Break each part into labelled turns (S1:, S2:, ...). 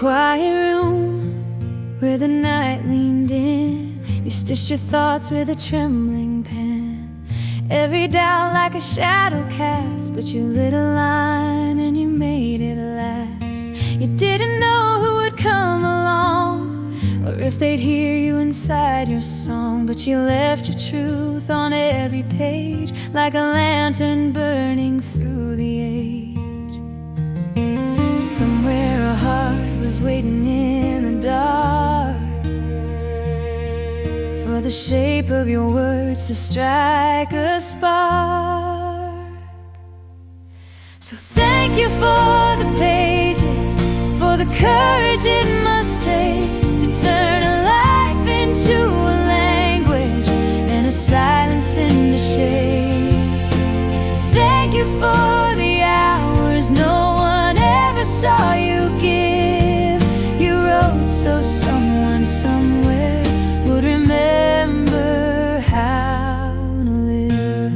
S1: quiet room where the night leaned in, you stitched your thoughts with a trembling pen. Every doubt like a shadow cast, but you lit a line and you made it last. You didn't know who would come along, or if they'd hear you inside your song, but you left your truth on every page, like a lantern burning through the age. Somewhere a heart was waiting in the dark for the shape of your words to strike a spark. So thank you for the pages, for the courage it must take to turn a life into a language and a silence into shade. Thank you for the hours no one ever saw you give. You wrote so someone somewhere would remember how to live.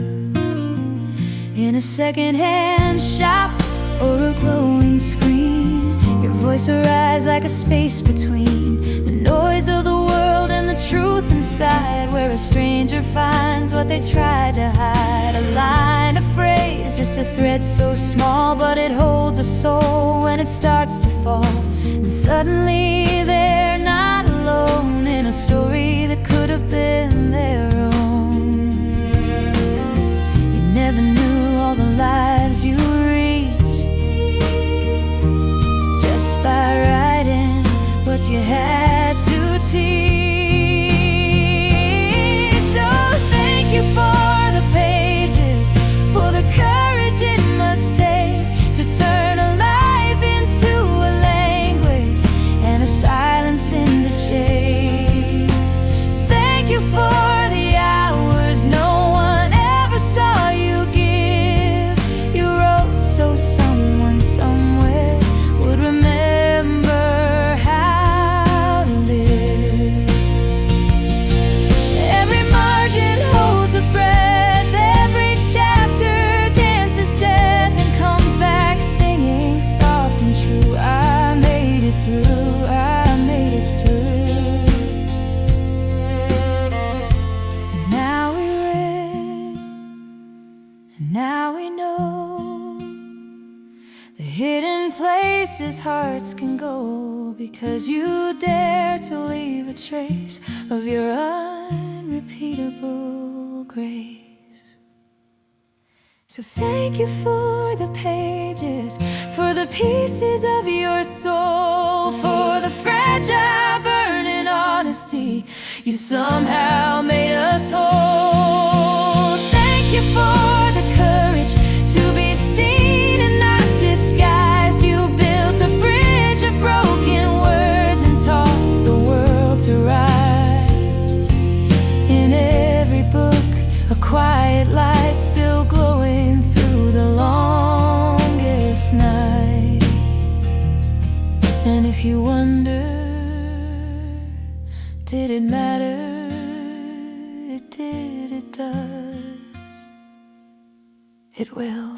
S1: In a second-hand shop or a glowing screen, your voice arrives like a space between the noise of the world and the truth inside, where a stranger finds what they tried to hide. A line, a phrase, just a thread so small, but it holds a soul when it starts to fall. And suddenly they're not alone in a story that could have been their own. You never knew all the lives you reached just by writing what you had to teach. So thank you for the pages, for the courage it must take to turn a life into a language and a silence into shade. Thank you for the hours no one ever saw you give. You wrote so someone somewhere would remember how to live. Every margin holds a breath, every chapter dances death and comes back singing soft and true. I made it through, I made it through. And now we read, and now we know the hidden places hearts can go, because you dare to leave a trace of your unrepeatable grace. So thank you for the pages, for the pieces of your soul, for the fragile burning honesty you somehow made us whole. Thank you for the courage to be seen and not disguised. You built a bridge of broken words and taught the world to rise. In every book, a quiet light still glowing through the longest night. And if you wonder, did it matter? It did, it does, it will.